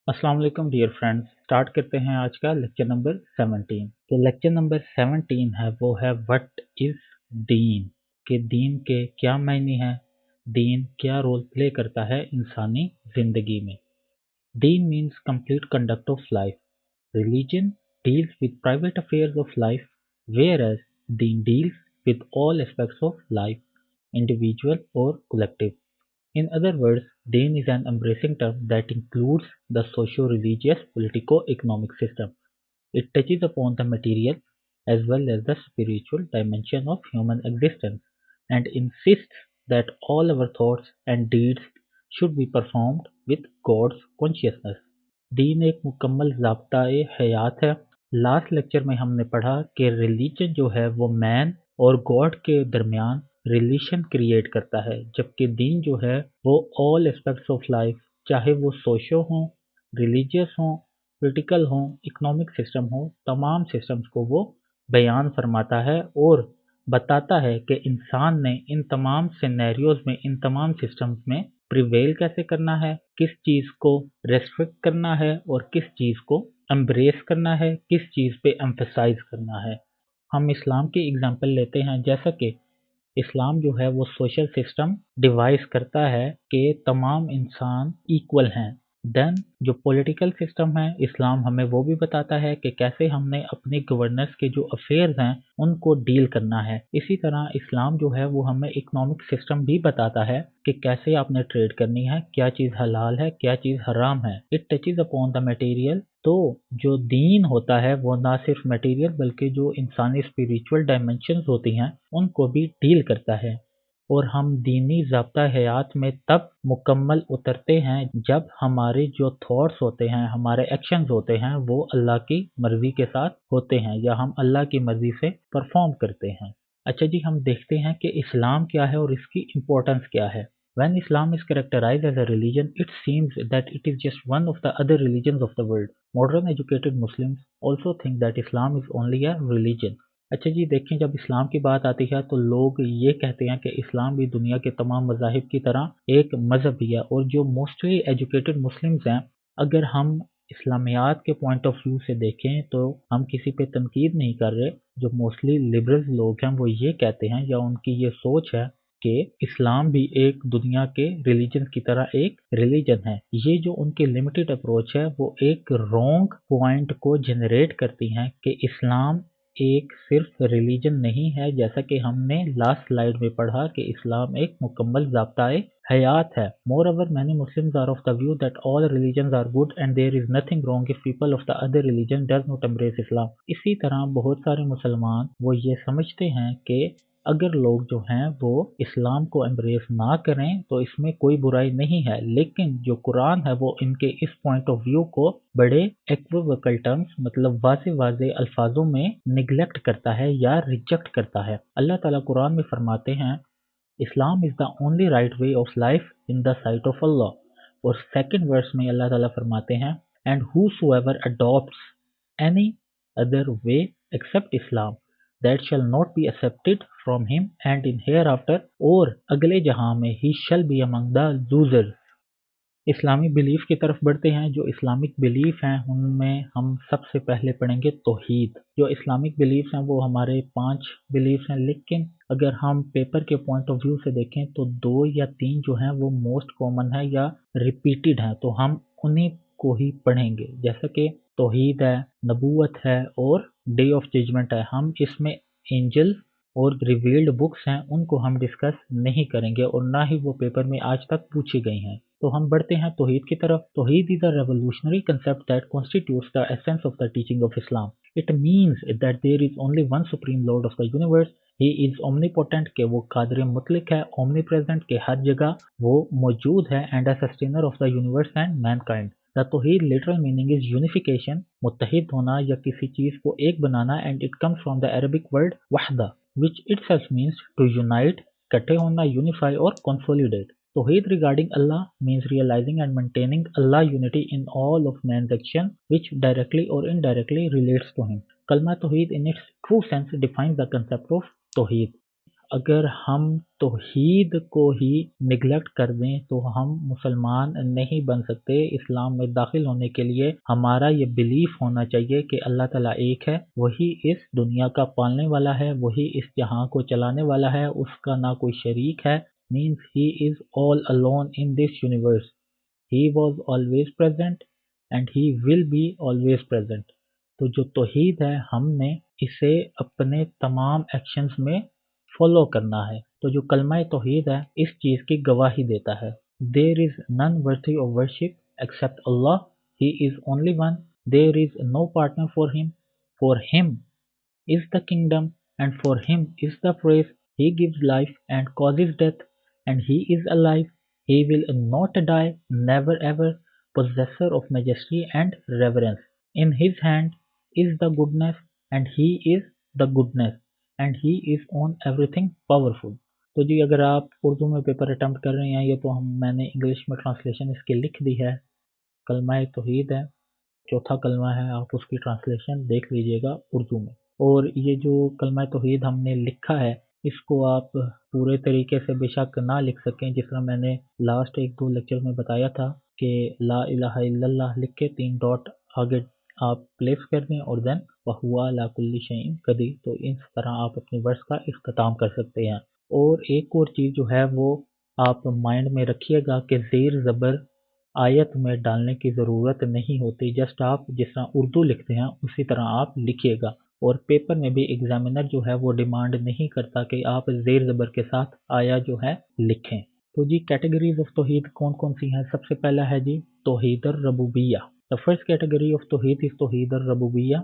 अस्सलाम वालेकुम dear friends. Start करते हैं आज का लेक्चर नंबर 17। तो लेक्चर नंबर 17 है वो है व्हाट इज दीन, कि दीन के क्या मायने हैं, दीन क्या रोल प्ले करता है इंसानी जिंदगी में। दीन means complete conduct of life. Religion deals with private affairs of life, whereas दीन deals with all aspects of life, individual और collective. In other words, Deen is an embracing term that includes the socio-religious, politico-economic system. It touches upon the material as well as the spiritual dimension of human existence and insists that all our thoughts and deeds should be performed with God's consciousness. दीन एक मुकम्मल ज़ाब्ता-ए हयात है। Last lecture में हमने पढ़ा कि religion जो है वो मैन और गॉड के दरमियान रिलेशन क्रिएट करता है, जबकि दीन जो है वो ऑल एस्पेक्ट्स ऑफ लाइफ, चाहे वो सोशो हों, रिलीजियस हों, पॉलिटिकल हों, इकोनॉमिक सिस्टम हो, तमाम सिस्टम्स को वो बयान फरमाता है और बताता है कि इंसान ने इन तमाम सिनेरियोज में, इन तमाम सिस्टम्स में प्रिवेल कैसे करना है, किस चीज़ को रेस्ट्रिक्ट करना है और किस चीज़ को एम्ब्रेस करना है, किस चीज़ पे एम्फसाइज करना है। हम इस्लाम की एग्जांपल लेते हैं, जैसा कि इस्लाम जो है वो सोशल सिस्टम डिवाइस करता है कि तमाम इंसान इक्वल हैं। देन जो पॉलिटिकल सिस्टम है, इस्लाम हमें वो भी बताता है कि कैसे हमने अपने गवर्नेंस के जो अफेयर्स हैं उनको डील करना है। इसी तरह इस्लाम जो है वो हमें इकोनॉमिक सिस्टम भी बताता है कि कैसे आपने ट्रेड करनी है, क्या चीज़ हलाल है, क्या चीज़ हराम है। It touches upon the material. तो जो दीन होता है वो ना सिर्फ मटेरियल बल्कि जो इंसानी स्पिरिचुअल डायमेंशंस होती हैं उनको भी डील करता है। और हम दीनी ज़ाब्ता हयात में तब मुकम्मल उतरते हैं जब हमारे जो थॉट्स होते हैं, हमारे एक्शंस होते हैं वो अल्लाह की मर्ज़ी के साथ होते हैं या हम अल्लाह की मर्ज़ी से परफॉर्म करते हैं। अच्छा जी, हम देखते हैं कि इस्लाम क्या है और इसकी इम्पोर्टेंस क्या है। When Islam is characterized as a religion, it seems that it is just one of the other religions of the world. Modern educated Muslims also think that Islam is only a religion. अच्छा जी, देखें जब इस्लाम की बात आती है तो लोग ये कहते हैं कि इस्लाम भी दुनिया के तमाम मज़ाहिब की तरह एक मज़हब भी है। और जो मोस्टली एजुकेटेड मुस्लिम्स हैं, अगर हम इस्लामियात के पॉइंट ऑफ व्यू से देखें तो हम किसी पे तनकीद नहीं कर रहे। जो मोस्टली लिबरल लोग हैं वो ये कहते हैं या उनकी ये सोच है कि इस्लाम भी एक दुनिया के रिलीजन की तरह एक रिलीजन है। ये जो उनकी लिमिटेड अप्रोच है वो एक रॉन्ग पॉइंट को जनरेट करती हैं कि इस्लाम एक सिर्फ रिलीजन नहीं है, जैसा कि हमने लास्ट स्लाइड में पढ़ा कि इस्लाम एक मुकम्मल ज़ाब्ता-ए हयात है। Moreover, many Muslims are of the view that all religions are good and there is nothing wrong if people of the other religion does not embrace Islam. इसी तरह बहुत सारे मुसलमान वो ये समझते हैं कि अगर लोग जो हैं वो इस्लाम को एम्ब्रेस ना करें तो इसमें कोई बुराई नहीं है, लेकिन जो कुरान है वो इनके इस पॉइंट ऑफ व्यू को बड़े इक्विवोकल टर्म्स, मतलब वाज़े वाज़े अल्फाजों में निगलेक्ट करता है या रिजेक्ट करता है। अल्लाह ताला कुरान में फरमाते हैं, Islam is the only right way of life in the sight of Allah. और सेकंड वर्स में अल्लाह ताला फरमाते हैं, and whosoever adopts any other way except Islam that shall not be accepted from him and in hereafter, और अगले जहां में he shall be among the losers. Islami belief की तरफ बढ़ते हैं। जो इस्लामिक बिलीफ हैं उनमें हम सबसे पहले पढ़ेंगे तौहीद। जो इस्लामिक बिलीफ हैं वो हमारे 5 बिलीफ हैं, लेकिन अगर हम पेपर के पॉइंट ऑफ व्यू से देखें तो 2 या 3 जो हैं वो मोस्ट कॉमन है या रिपीटेड हैं, तो हम उन्हीं को ही पढ़ेंगे। जैसे कि तौहीद है, नबूवत है और डे ऑफ जजमेंट है। हम इसमें एंजल और रिवील्ड बुक्स हैं उनको हम डिस्कस नहीं करेंगे और ना ही वो पेपर में आज तक पूछी गई हैं। तो हम बढ़ते हैं तौहीद की तरफ। तौहीद is a revolutionary concept that constitutes the essence of the teaching of Islam. It means that there is only one supreme lord of the universe. He is omnipotent, के वो कादिर मुतलक है, ओमनी प्रेजेंट, के हर जगह वो मौजूद है, and a sustainer of the universe and mankind. The तौहीद literal meaning is unification, मुत्तहिद होना या किसी चीज को एक बनाना, and it comes from the Arabic word वहदा which itself means to unite, इकट्ठे होना, unify और consolidate. Tawheed regarding Allah means realizing and maintaining Allah unity in all of man's action which directly or indirectly relates to him. Kalma Tawheed in its true sense defines the concept of Tawheed. اگر ہم توحید کو ہی neglect کر دیں تو ہم مسلمان نہیں بن سکتے۔ اسلام میں داخل ہونے کے لیے ہمارا یہ بلیف ہونا چاہیے کہ اللہ تعالیٰ ایک ہے، وہی اس دنیا کا پالنے والا ہے، وہی اس جہاں کو چلانے والا ہے، اس کا نہ کوئی شریک ہے۔ means he is all alone in this universe. He was always present and he will be always present. تو جو توحید ہے ہم نے اسے اپنے تمام ایکشنز میں فالو کرنا ہے۔ تو جو کلمہ توحید ہے اس چیز کی گواہی دیتا ہے۔ There is none worthy of worship except Allah. He is only one. There is no partner for him. For him is the kingdom and for him is the praise. He gives life and causes death and he is alive. He will not die, never ever, possessor of majesty and reverence. In his hand is the goodness and he is the goodness and he is on everything powerful. تو جی اگر آپ اردو میں paper attempt کر رہے ہیں یہ تو میں نے انگلش میں ٹرانسلیشن اس کی لکھ دی ہے۔ کلمہ توحید ہے، چوتھا کلمہ ہے، آپ اس کی ٹرانسلیشن دیکھ لیجئے گا اردو میں۔ اور یہ جو کلمہ توحید ہم نے لکھا ہے اس کو آپ پورے طریقے سے بے شک نہ لکھ سکیں، جس طرح میں نے لاسٹ 1-2 لیکچر میں بتایا تھا کہ لا الہ الا اللہ لکھ کے 3 ڈاٹ آگے آپ پلیس کر دیں اور دین وَهُوَ عَلَىٰ كُلِّ شَيْءٍ قَدِيرٌ، تو اس طرح آپ اپنی ورس کا اختتام کر سکتے ہیں۔ اور ایک اور چیز جو ہے وہ آپ مائنڈ میں رکھیے گا کہ زیر زبر آیت میں ڈالنے کی ضرورت نہیں ہوتی، جسٹ آپ جس طرح اردو لکھتے ہیں اسی طرح آپ لکھیے گا۔ اور پیپر میں بھی ایگزامینر جو ہے وہ ڈیمانڈ نہیں کرتا کہ آپ زیر زبر کے ساتھ آیا جو ہے لکھیں۔ تو جی کیٹیگریز آف توحید کون کون سی ہیں؟ سب سے پہلا ہے جی توحید الربوبیہ۔ The first category of توحید is توحید الربوبیہ۔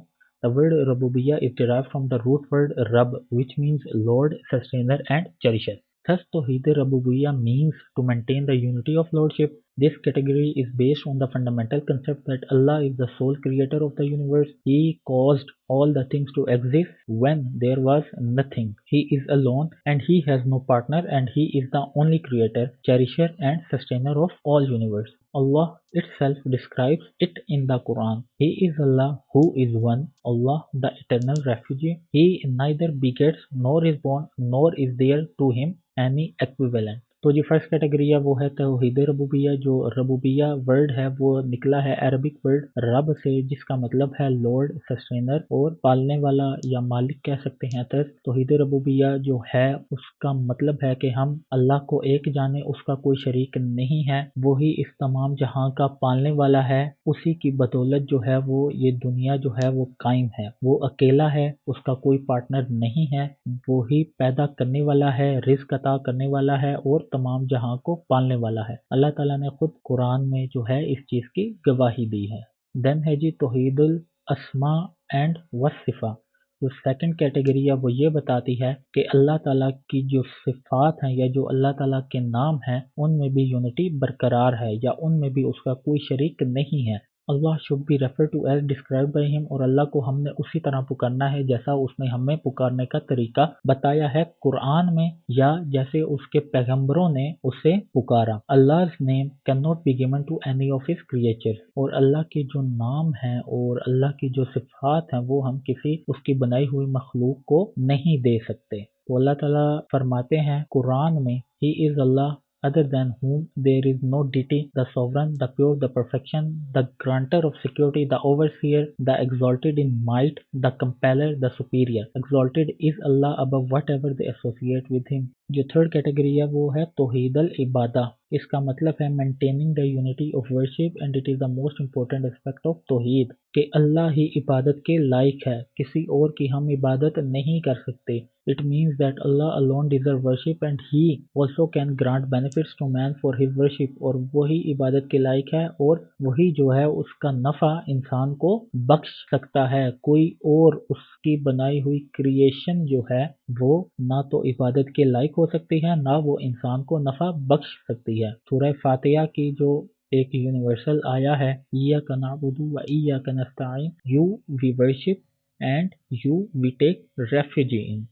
The word ربوبیہ is derived from the root word رب which means Lord, Sustainer and Cherisher. Thus توحید الربوبیہ means to maintain the unity of Lordship. This category is based on the fundamental concept that Allah is the sole creator of the universe. He caused all the things to exist when there was nothing. He is alone and he has no partner and he is the only creator, cherisher and sustainer of all universe. Allah itself describes it in the Quran. He is Allah who is one, Allah the eternal refugee. He neither begets nor is born, nor is there to him any equivalent. تو جی first category ہے وہ ہے توحید ربوبیہ۔ جو ربوبیہ word ہے وہ نکلا ہے عربک ورڈ رب سے، جس کا مطلب ہے لارڈ، سسٹینر اور پالنے والا یا مالک کہہ سکتے ہیں۔ توحید ربوبیہ جو ہے اس کا مطلب ہے کہ ہم اللہ کو ایک جانے، اس کا کوئی شریک نہیں ہے، وہی اس تمام جہاں کا پالنے والا ہے، اسی کی بدولت جو ہے وہ یہ دنیا جو ہے وہ قائم ہے، وہ اکیلا ہے، اس کا کوئی پارٹنر نہیں ہے، وہی پیدا کرنے والا ہے، رزق عطا کرنے والا ہے اور تمام جہاں کو پالنے والا ہے۔ اللہ تعالیٰ نے خود قرآن میں جو ہے اس چیز کی گواہی دی ہے۔ دین ہے جی توحید الاسماء اینڈ والصفات۔ جو سیکنڈ کیٹیگری ہے وہ یہ بتاتی ہے کہ اللہ تعالیٰ کی جو صفات ہیں یا جو اللہ تعالیٰ کے نام ہیں ان میں بھی یونٹی برقرار ہے یا ان میں بھی اس کا کوئی شریک نہیں ہے۔ اللہ should be referred to as described by him، اور اللہ کو ہم نے اسی طرح پکارنا ہے جیسا اس نے ہمیں پکارنے کا طریقہ بتایا ہے قرآن میں یا جیسے اس کے پیغمبروں نے اسے پکارا۔ Allah's name cannot be given to any of his creatures، اور اللہ کے جو نام ہیں اور اللہ کی جو صفات ہیں وہ ہم کسی اس کی بنائی ہوئی مخلوق کو نہیں دے سکتے۔ تو اللہ تعالیٰ فرماتے ہیں قرآن میں He is Allah other than whom there is no deity, the sovereign, the pure, the perfection, the granter of security, the overseer, the exalted in might, the compeller, the superior. Exalted is Allah above whatever they associate with him. جو third category ہے وہ ہے توحید العبادہ۔ اس کا مطلب ہے maintaining the unity of worship and it is the most important aspect of توحید، کہ اللہ ہی عبادت کے لائق ہے، کسی اور کی ہم عبادت نہیں کر سکتے۔ It means that Allah alone deserves worship and He also can grant benefits to man for his worship، اور وہی عبادت کے لائق ہے اور وہی جو ہے اس کا نفع انسان کو بخش سکتا ہے، کوئی اور اس کی بنائی ہوئی کریشن جو ہے وہ نہ تو عبادت کے لائق ہو سکتی ہے نہ وہ انسان کو نفع بخش سکتی ہے۔ سورہ فاتحہ کی جو ایک یونیورسل آیا ہے ایاک نعبد و ایاک نستعین، you we worship and you we take refuge in.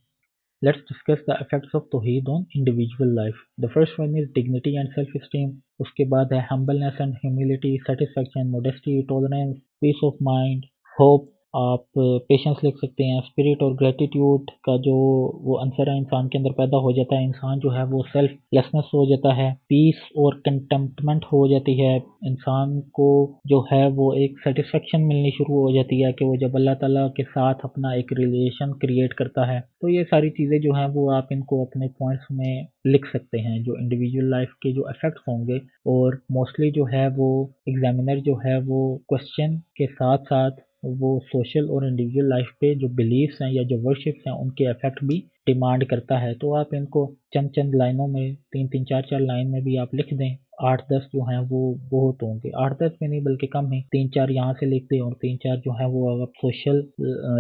Let's discuss the effects of توحید on individual life. The first one is dignity and self-esteem. اس کے بعد ہے humbleness and humility, satisfaction, modesty, tolerance, peace of mind, hope, آپ patience लिख सकते हैं। Spirit और gratitude का जो वो आंसर है इंसान के अंदर पैदा हो जाता है, इंसान जो है वो सेल्फलेसनेस हो जाता है, पीस और कंटेंटमेंट हो जाती है, इंसान को जो है वो एक सेटिस्फेक्शन मिलनी शुरू हो जाती है कि वो जब अल्लाह ताला के साथ अपना एक रिलेशन क्रिएट करता है। तो ये सारी चीज़ें जो हैं वो आप इनको अपने पॉइंट्स में लिख सकते हैं, जो इंडिविजुअल लाइफ के जो इफेक्ट्स होंगे। और मोस्टली जो है वो एग्जामिनर जो है वो क्वेश्चन के साथ साथ वो सोशल और इंडिविजुअल लाइफ पे जो बिलीफ्स हैं या जो वर्शिप्स हैं उनके इफेक्ट भी डिमांड करता है। तो आप इनको चंद चंद लाइनों में, तीन तीन चार चार लाइन में भी आप लिख दें, 8-10 जो हैं वो बहुत होंगे, 8-10 में नहीं बल्कि कम ही, 3-4 यहाँ से लिख दें और 3-4 जो है वो अगर सोशल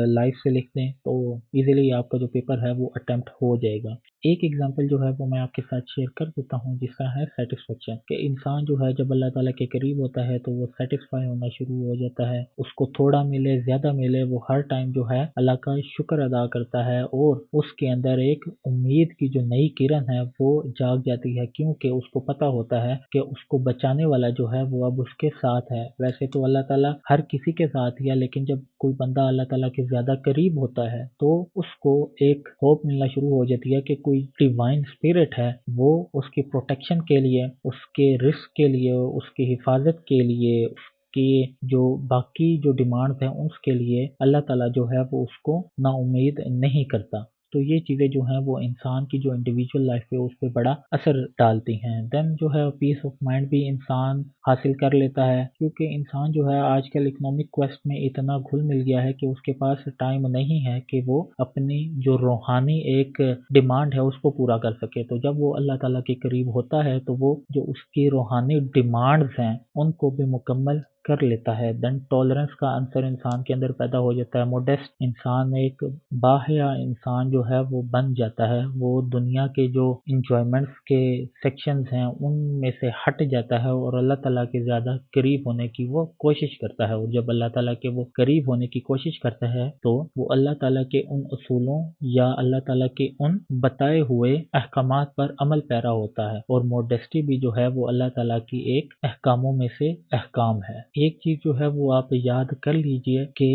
लाइफ से लिख दें तो इजीली आपका जो पेपर है वो अटेम्प्ट हो जाएगा। एक एग्जांपल जो है वो मैं आपके साथ शेयर कर देता हूँ जिसका है सेटिस्फेक्शन, कि इंसान जो है जब अल्लाह ताला के करीब होता है तो वो सेटिस्फाई होना शुरू हो जाता है। उसको थोड़ा मिले ज़्यादा मिले वो हर टाइम जो है अल्लाह का शुक्र अदा करता है और उसके अंदर एक उम्मीद की जो नई किरण है वो जाग जाती है, क्योंकि उसको पता होता है कि उसको बचाने वाला जो है वो अब उसके साथ है। वैसे तो अल्लाह ताला हर किसी के साथ ही है, लेकिन जब कोई बंदा अल्लाह ताला के ज़्यादा करीब होता है तो उसको एक होप मिलना शुरू हो जाती है कि कोई डिवाइन स्पिरिट है वो उसकी प्रोटेक्शन के लिए, उसके रिस्क के लिए, उसकी हिफाजत के लिए, कि जो बाकी जो डिमांड्स हैं उसके लिए अल्लाह ताला जो है वो उसको नाउम्मीद नहीं करता। तो ये चीज़ें जो हैं वो इंसान की जो इंडिविजुअल लाइफ पे उस पर बड़ा असर डालती हैं। देन जो है पीस ऑफ माइंड भी इंसान हासिल कर लेता है, क्योंकि इंसान जो है आजकल इकोनॉमिक क्वेस्ट में इतना घुल मिल गया है कि उसके पास टाइम नहीं है कि वो अपनी जो रूहानी एक डिमांड है उसको पूरा कर सके। तो जब वो अल्लाह ताला के करीब होता है तो वो जो उसकी रूहानी डिमांड्स हैं उनको भी मुकम्मल कर लेता है। देन टॉलरेंस का आंसर इंसान के अंदर पैदा हो जाता है। मोडेस्ट इंसान एक बाहया इंसान जो है वो बन जाता है, वो दुनिया के जो इंजॉयमेंट्स के सेक्शंस हैं उनमें से हट जाता है और अल्लाह ताला के ज़्यादा करीब होने की वो कोशिश करता है। और जब अल्लाह ताला के वो करीब होने की कोशिश करता है तो वो अल्लाह ताला के उन असूलों या अल्लाह ताला के उन बताए हुए अहकामात पर अमल पैरा होता है। और मोडेस्टी भी जो है वो अल्लाह ताला की एक अहकामों में से अहकाम है। एक चीज़ जो है वो आप याद कर लीजिए कि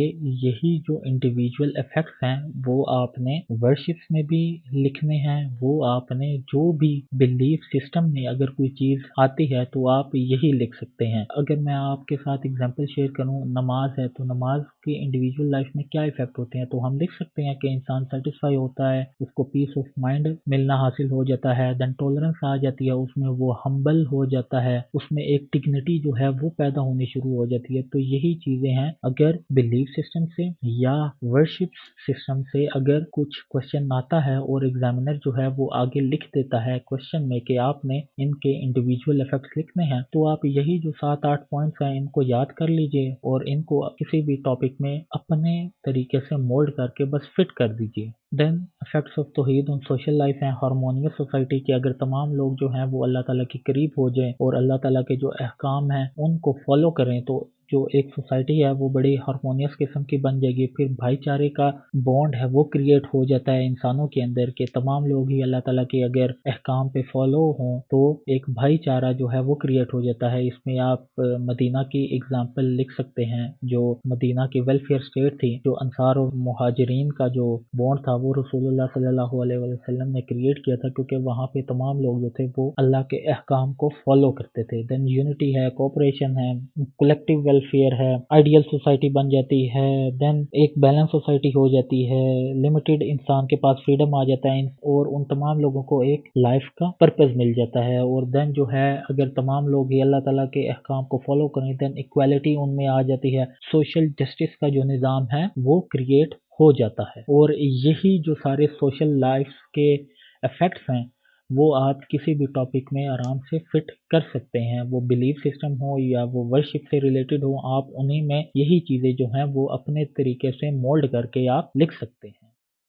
यही जो इंडिविजुअल इफेक्ट्स हैं वो आपने वर्शिप्स में भी लिखने हैं, वो आपने जो भी बिलीफ सिस्टम में अगर कोई चीज़ आती है तो आप यही लिख सकते हैं। अगर मैं आपके साथ एग्जांपल शेयर करूं, नमाज है तो नमाज के इंडिविजुअल लाइफ में क्या इफेक्ट होते हैं, तो हम लिख सकते हैं कि इंसान सेटिस्फाई होता है, उसको पीस ऑफ माइंड मिलना हासिल हो जाता है, देन टॉलरेंस आ जाती है, उसमें वो हम्बल हो जाता है, उसमें एक डिग्निटी जो है वो पैदा होनी शुरू हो जाती है। तो यही चीजें हैं, अगर बिलीफ सिस्टम से या वर्शिप सिस्टम से अगर कुछ क्वेश्चन आता है और एग्जामिनर जो है वो आगे लिख देता है क्वेश्चन में कि आपने इनके इंडिविजुअल इफेक्ट्स लिखने हैं, तो आप यही जो 7-8 पॉइंट्स हैं इनको याद कर लीजिए और इनको किसी भी टॉपिक में अपने तरीके से मोल्ड करके बस फिट कर दीजिए। देन इफेक्ट्स ऑफ तौहीद ऑन सोशल लाइफ है, हार्मोनियस सोसाइटी के अगर तमाम लोग जो हैं वो अल्लाह ताला के करीब हो जाएं और अल्लाह ताला के जो अहकाम हैं उनको फॉलो करें तो जो एक सोसाइटी है वो बड़ी हार्मोनियस किस्म की बन जाएगी। फिर भाईचारे का बॉन्ड है वो क्रिएट हो जाता है इंसानों के अंदर के तमाम लोग ही अल्लाह ताला के अगर अहकाम पे फॉलो हों तो एक भाईचारा जो है वो क्रिएट हो जाता है। इसमें आप मदीना की एग्जांपल लिख सकते हैं, जो मदीना की वेलफेयर स्टेट थी, जो अंसार और मुहाजिरीन का जो बॉन्ड था वो रसूलुल्लाह सल्लल्लाहु अलैहि वसल्लम ने क्रिएट किया था, क्योंकि वहाँ पे तमाम लोग जो थे वो अल्लाह के अहकाम को फॉलो करते थे। देन यूनिटी है, कोऑपरेशन है, कलेक्टिव वेलफेयर है, आइडियल सोसाइटी बन जाती है। देन एक बैलेंस सोसाइटी हो जाती है, लिमिटेड इंसान के पास फ्रीडम आ जाता है और उन तमाम लोगों को एक लाइफ का पर्पस मिल जाता है। और देन जो है अगर तमाम लोग ही अल्लाह ताला के अहकाम को फॉलो करें देन इक्वालिटी उनमें आ जाती है, सोशल जस्टिस का जो निज़ाम है वो क्रिएट हो जाता है। और यही जो सारे सोशल लाइफ के इफेक्ट्स हैं वो आप किसी भी टॉपिक में आराम से फिट कर सकते हैं, वो बिलीफ सिस्टम हो या वो वर्शिप से रिलेटेड हो, आप उन्हीं में यही चीज़ें जो हैं वो अपने तरीके से मोल्ड करके आप लिख सकते हैं।